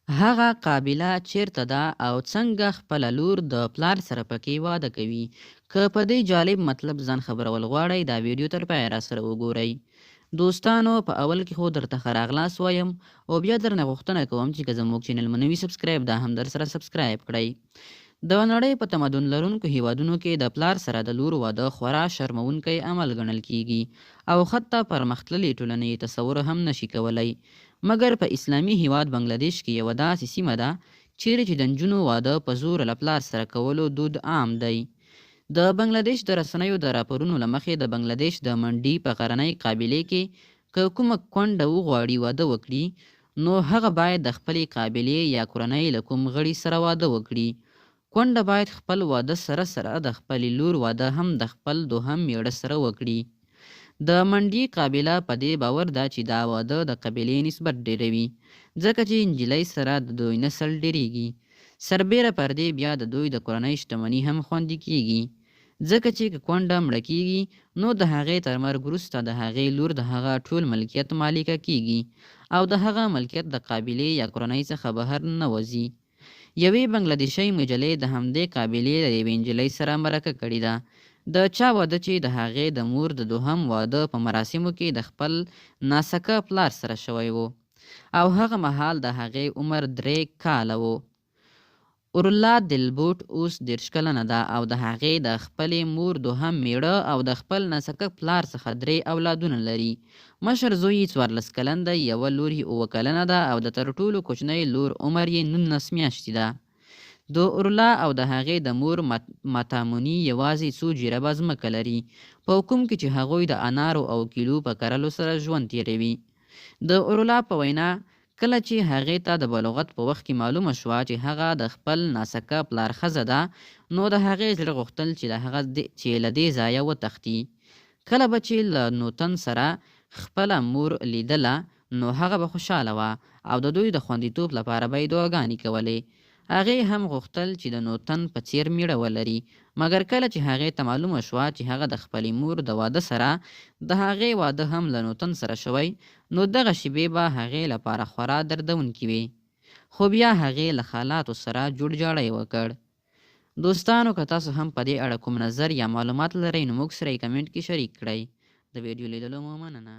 هغه قابله چیرته ده او څنګه خپله لور د پلار سره پکې واده کوي. که په دې جالب مطلب ځان خبرول غواړئ دا ویډیو تر پایه راسره وګورئ. دوستانو په اول کې خو درته ښه راغلاست وایم او بیا درنه غوښتنه کوم چې که زموږ چینل مو نوي سبسکرایب دا هم در سره سبسکرایب کړئ. د نړۍ په تمدن لرونکو هیوادونو کې د پلار سره د لور واده خورا شرموونکی عمل ګڼل کیږي او حتی پرمختللې ټولنې تصور هم نشي کولی. مګر په اسلامي هیواد بنګلادیش کې یوه داسې سیمه ده چیرې چې د نجونو واده په زور له پلار سره کولو دود عام دی. د بنګلادیش د رسنیو د راپورونو له مخې د بنګلادیش د منډي په غرنۍ قابلې کې که کومه کونډه وغواړي واده وکړي نو هغه باید د خپلې قابلې یا کورنۍ له کوم غړي سره واده وکړي. کونډه باید خپل واده سره سره د خپلې لور واده هم د خپل دوهم میړه سره وکړي. د منډي قابله په دې باور ده چې دا واده د قبیلې نسبت ډیروي ځکه چې نجلۍ سره د دوی نسل ډیریږي. سربیره پر دې بیا د دوی د کورنۍ شتمني هم خوندي کیږي ځکه چې که کونډه مړه کیږي نو د هغې تر مرګ وروسته د هغې لور د هغه ټول ملکیت مالکه کیږي او د هغه ملکیت د قابلې یا کورنۍ څخه بهر نه وځي. یوې بنګلادیشۍ مجلې د همدې قابلې د یوې نجلۍ سره مرکه کړې ده. د چا واده چې د هغې د مور د دوهم واده په مراسمو کې د خپل ناسکه پلار سره شوی و او هغه مهال د هغې عمر 3 کاله و. اورلا دلبوټ اوس 30 کلنه ده او د هغې د خپلې مور دوهم میړه او د خپل ناسکه پلار څخه 3 اولادونه لري. مشر زوی یې 14 کلن دی، یوه لور یې 7 کلنه ده او د تر ټولو کوچنۍ لور عمر یې 19 میاشتې ده. د اورلا او د هغې د مور ماتاموني یوازې څو جریبه ځمکه لري په کوم کې چې هغوی د انارو او کیلو په کرلو سره ژوند تیروي. د اورلا په وینا کله چې هغې ته د بلوغت په وخت کې معلومه شوه چې هغه د خپل ناسکه پلار ښځه ده نو د هغې زړه غوښتل چې له دې ځایه وتښتي. کله به چې له نوتن سره خپله مور لیدله نو هغه به خوشحاله وه او د دوی د خوندیتوب لپاره به یې دعاګانې کولې. هغې هم غوښتل چې د نوتن په څیر میړه ولري، مګر کله چې هغې ته معلومه شوه چې هغه د خپلې مور د واده سره د هغې واده هم له نوتن سره شوی نو دغه شیبې به هغې لپاره خورا دردونکې وې. خو بیا هغې له حالاتو سره جوړجاړی وکړ. دوستانو که تاسو هم په دې اړه کوم نظر یا معلومات لرئ نو موږ سره یې کمنټ کې شریک کړئ. د ویډیو لیدلو مو مننه.